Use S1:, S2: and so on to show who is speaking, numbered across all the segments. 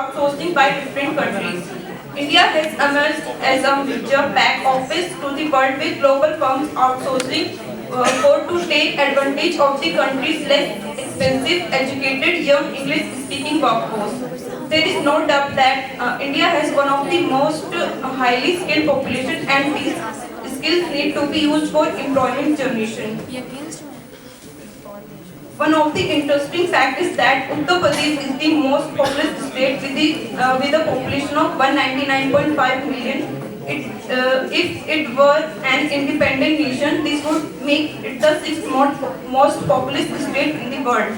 S1: outsourcing by different countries. India has emerged as a major back office to the world with global firms outsourcing for to take advantage of the country's less expensive, educated, young English-speaking workforce. There is no doubt that India has one of the most highly skilled population, and these skills need to be used for employment generation. One of the interesting facts is that Uttar Pradesh is the most populous state with a population of 199.5 million. If it were an independent nation, this would make it the sixth most populous state in the world.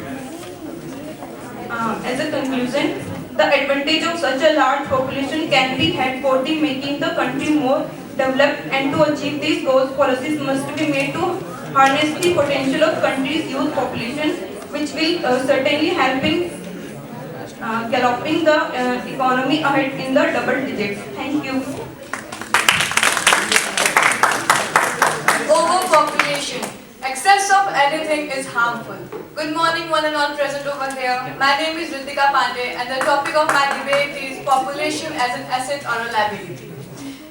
S1: As a conclusion, the advantage of such a large population can be had for the making the country more developed, and to achieve these goals, policies must be made to harness the potential of country's youth population, which will certainly help in galloping the economy ahead in the double digits. Thank you.
S2: Overpopulation. Excess of anything is harmful. Good morning, one and all present over here. My name is Ritika Pandey, and the topic of my debate is population as an asset or a liability.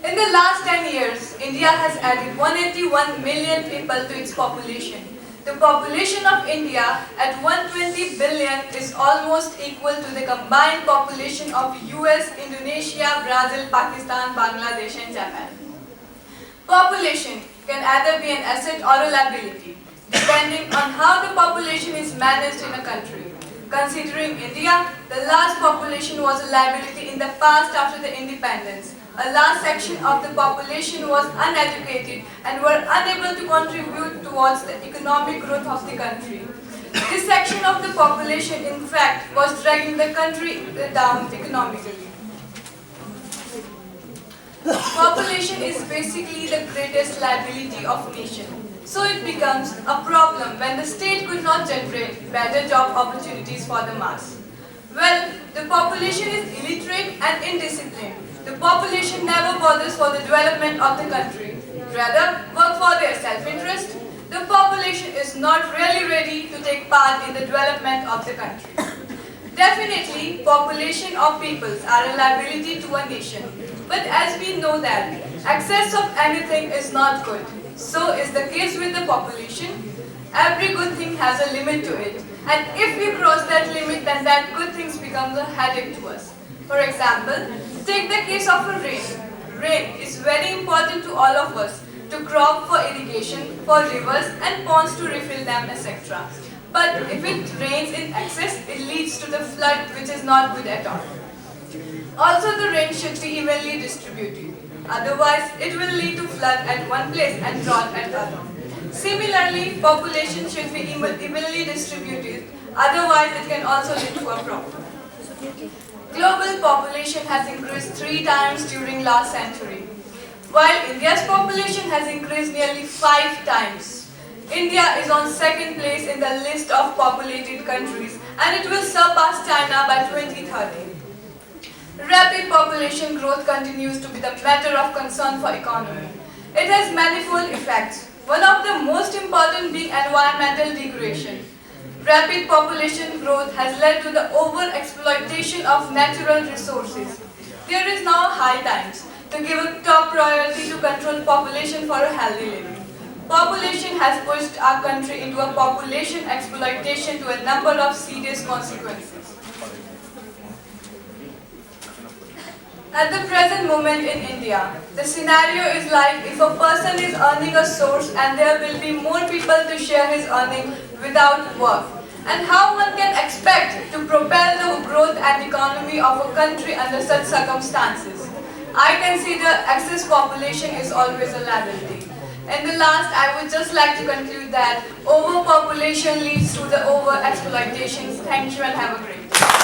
S2: In the last 10 years, India has added 181 million people to its population. The population of India at 120 billion is almost equal to the combined population of US, Indonesia, Brazil, Pakistan, Bangladesh and Japan. Population can either be an asset or a liability, depending on how the population is managed in a country. Considering India, the large population was a liability in the past after the independence. A large section of the population was uneducated and were unable to contribute towards the economic growth of the country. This section of the population, in fact, was dragging the country down economically. Population is basically the greatest liability of nation. So it becomes a problem when the state could not generate better job opportunities for the mass. Well, the population is illiterate and indisciplined. The population never bothers for the development of the country, rather work for their self-interest. The population is not really ready to take part in the development of the country. Definitely, population of peoples are a liability to a nation. But as we know that excess of anything is not good, so is the case with the population. Every good thing has a limit to it, and if we cross that limit, then that good things becomes a headache to us. For example, take the case of a rain. Rain is very important to all of us, to crop, for irrigation, for rivers and ponds to refill them, etc. But if it rains in excess, it leads to the flood, which is not good at all. Also, the rain should be evenly distributed. Otherwise, it will lead to flood at one place and drought at other. Similarly, population should be evenly distributed. Otherwise, it can also lead to a problem. Global population has increased 3 times during last century, while India's population has increased nearly 5 times. India is on second place in the list of populated countries, and it will surpass China by 2030. Rapid population growth continues to be the matter of concern for economy. It has manifold effects, one of the most important being environmental degradation. Rapid population growth has led to the over-exploitation of natural resources. There is now high time to give a top priority to control population for a healthy living. Population has pushed our country into a population exploitation to a number of serious consequences. At the present moment in India, the scenario is like if a person is earning a source and there will be more people to share his earning without work. And how one can expect to propel the growth and economy of a country under such circumstances? I consider excess population is always a liability. In the last, I would just like to conclude that overpopulation leads to the over-exploitation. Thank you and have a great day.